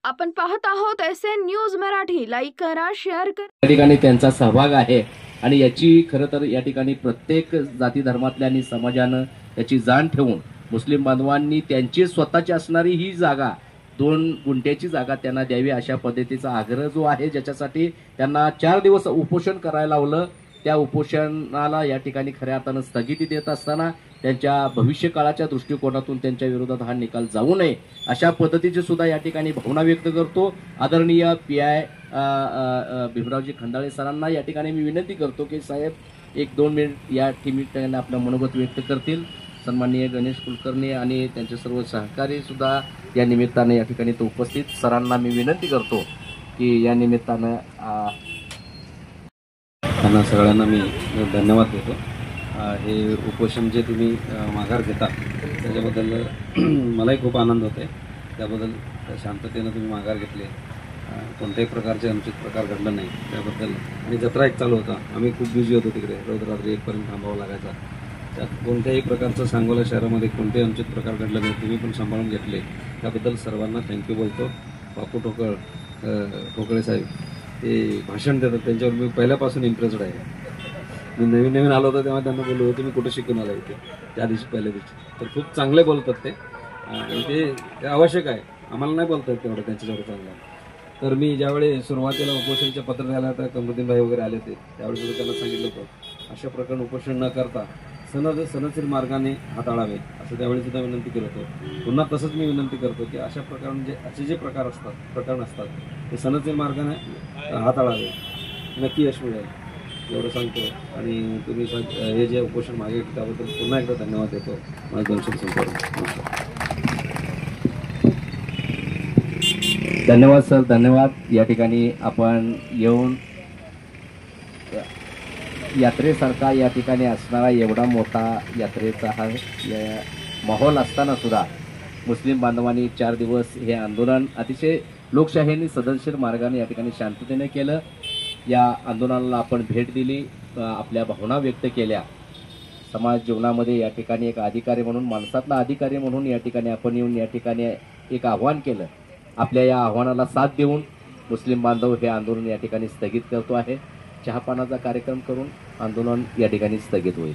आपण पाहत आहोत SN न्यूज मराठी। लाईक करा, शेअर करा। या ठिकाणी त्यांचा सहभाग आहे आणि याची खरं तर या ठिकाणी प्रत्येक जाती धर्मातल्या आणि समाजानं याची जाण ठेवून मुस्लिम बांधवांनी त्यांची स्वतःची असणारी ही जागा 2 गुंठ्याची जागा त्यांना द्यावी अशा पद्धतीचा आग्रह जो आहे, ज्याच्यासाठी त्यांना 4 दिवस उपोषण करायला लावलं, त्या उपोषणाला या ठिकाणी खऱ्या अर्थानं स्थगिती देत असताना त्यांच्या भविष्यकाळाच्या दृष्टिकोनातून त्यांच्या विरोधात हा निकाल जाऊ नये अशा पद्धतीची सुद्धा या ठिकाणी भावना व्यक्त करतो। आदरणीय PI भीमरावजी खंडाळे सरांना या ठिकाणी मी विनंती करतो की साहेब 1-2 मिनिट या ठिकाणी आपलं मनोगत व्यक्त करतील। सन्माननीय गणेश कुलकर्णी आणि त्यांचे सर्व सहकारी सुद्धा या निमित्ताने या ठिकाणी तो उपस्थित सरांना मी विनंती करतो की या निमित्तानं त्यांना सगळ्यांना मी धन्यवाद देतो। हे उपोषण जे तुम्ही माघार घेता त्याच्याबद्दल मलाही खूप आनंद होते। त्याबद्दल शांततेनं तुम्ही माघार घेतले, कोणत्याही प्रकारचे अनुचित प्रकार घडला नाही त्याबद्दल। आणि जत्रा एक चालू होता, आम्ही खूप बिझी होतो तिकडे, रोज रात्री 1 पर्यंत थांबावं लागायचा। त्यात कोणत्याही प्रकारचं सांगोला शहरामध्ये कोणतेही अनुचित प्रकार घडले नाही, तुम्ही पण सांभाळून घेतले, त्याबद्दल सर्वांना थँक्यू बोलतो। बापू ठोकळे साहेब ते भाषण देतात, त्यांच्यावर मी पहिल्यापासून इम्प्रेस्ड आहे। मी नवीन आलो होतो तेव्हा त्यांना बोललो होतो मी कुठे शिकून आलो इथे त्या दिवशी, पहिल्या दिवशी। तर खूप चांगले बोलतात ते आणि ते आवश्यक आहे, आम्हाला नाही बोलता येत तेवढं त्यांच्याजवळ चांगलं। तर मी ज्यावेळी सुरुवातीला उपोषणचे पत्र द्यायला तर कमरुद्दीन भाई वगैरे आले होते, त्यावेळी मी त्यांना सांगितलं होतं अशा प्रकारे उपोषण न करता सनदशीर मार्गाने हाताळावे असं त्यावेळी सुद्धा विनंती केलं होतं। पुन्हा तसंच मी विनंती करतो की अशा प्रकारे असे जे प्रकरण असतात ते सनदशीर मार्गाने हाताळावे, नक्की यश मिळेल एवढं सांगतो। आणि तुम्ही हे जे उपोषण मागे त्याबद्दल पुन्हा एकदा धन्यवाद देतो। माझं 2 शब्द संपर्क। धन्यवाद सर, धन्यवाद। या ठिकाणी आपण येऊन यात्रेसारखा या ठिकाणी असणारा एवढा मोठा यात्रेचा हा माहोल असताना सुद्धा मुस्लिम बांधवांनी 4 दिवस हे आंदोलन अतिशय लोकशाहीने सदनशीर मार्गाने या ठिकाणी शांततेने केलं। या आंदोलनाला आपण भेट दिली, आपल्या भावना व्यक्त केल्या। समाज जीवनामध्ये या ठिकाणी एक अधिकारी म्हणून, माणसातला अधिकारी म्हणून या ठिकाणी आपण येऊन या ठिकाणी एक आव्हान केलं। आपल्या या आव्हानाला साथ देऊन मुस्लिम बांधव हे आंदोलन या ठिकाणी स्थगित करतो आहे। चहापानाचा कार्यक्रम करून आंदोलन या ठिकाणी स्थगित होईल।